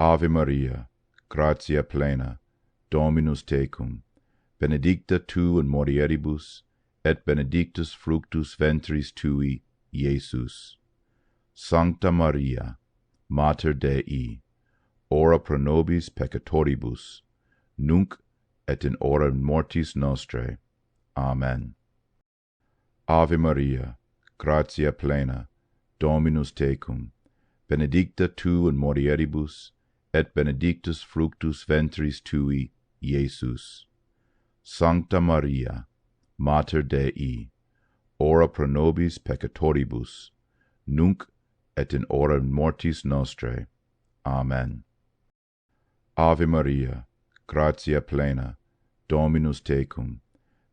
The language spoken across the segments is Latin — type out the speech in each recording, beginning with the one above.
Ave Maria, gratia plena, Dominus tecum, benedicta tu in mulieribus, et benedictus fructus ventris tui, Iesus. Sancta Maria, Mater Dei, ora pro nobis peccatoribus, nunc et in hora mortis nostrae. Amen. Ave Maria, gratia plena, Dominus tecum, benedicta tu in mulieribus, et benedictus fructus ventris tui, Iesus. Sancta Maria, Mater Dei, ora pro nobis peccatoribus, nunc et in hora mortis nostrae. Amen. Ave Maria, gratia plena, Dominus tecum,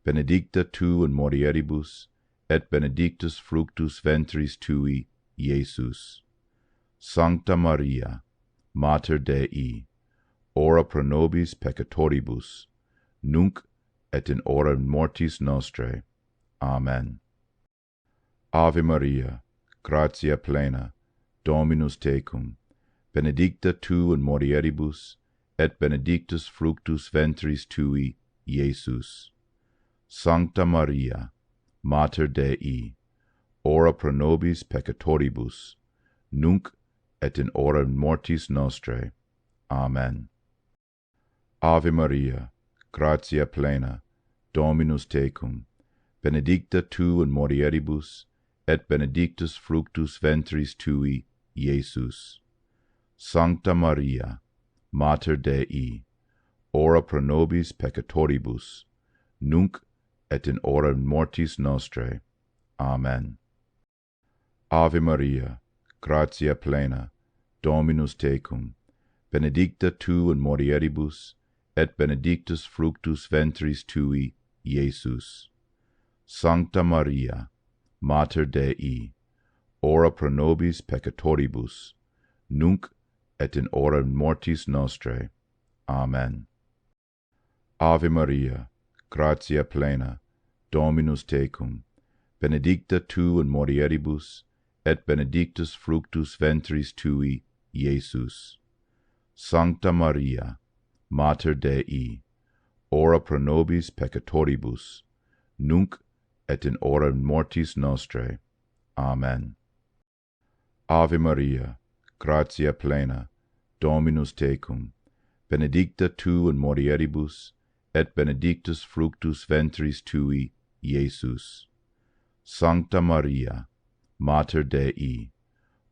benedicta tu in mulieribus, et benedictus fructus ventris tui, Iesus. Sancta Maria, Mater Dei, ora pro nobis peccatoribus, nunc et in hora mortis nostrae. Amen. Ave Maria, gratia plena, Dominus tecum, benedicta tu in mulieribus, et benedictus fructus ventris tui, Iesus. Sancta Maria, Mater Dei, ora pro nobis peccatoribus, nunc et in hora mortis nostrae. Amen. Ave Maria, gratia plena, Dominus tecum, benedicta tu in mulieribus, et benedictus fructus ventris tui, Iesus. Sancta Maria, Mater Dei, ora pro nobis peccatoribus, nunc et in hora mortis nostrae. Amen. Ave Maria, gratia plena, Dominus tecum, benedicta tu in mulieribus, et benedictus fructus ventris tui, Iesus. Sancta Maria, Mater Dei, ora pro nobis peccatoribus, nunc et in hora mortis nostrae. Amen. Ave Maria, gratia plena, Dominus tecum, benedicta tu in mulieribus, et benedictus fructus ventris tui, Iesus. Sancta Maria, Mater Dei, ora pro nobis peccatoribus, nunc et in hora mortis nostrae. Amen. Ave Maria, gratia plena, Dominus tecum, benedicta tu in mulieribus, et benedictus fructus ventris tui, Iesus. Sancta Maria, Mater Dei,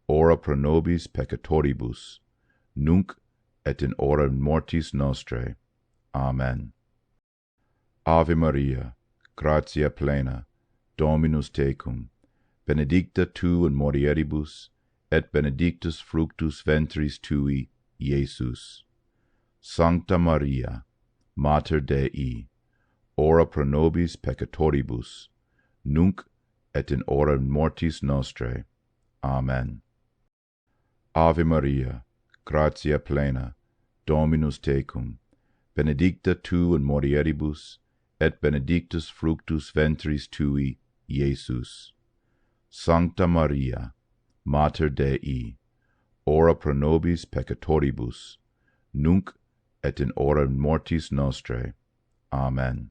ora pro nobis peccatoribus, nunc et in hora mortis nostrae. Amen. Ave Maria, gratia plena, Dominus tecum, benedicta tu in mulieribus, et benedictus fructus ventris tui, Iesus. Sancta Maria, Mater Dei, ora pro nobis peccatoribus, nunc et in hora mortis nostrae. Amen. Ave Maria, gratia plena, Dominus tecum, benedicta tu in mulieribus, et benedictus fructus ventris tui, Iesus. Sancta Maria, Mater Dei, ora pro nobis peccatoribus, nunc et in hora mortis nostrae. Amen.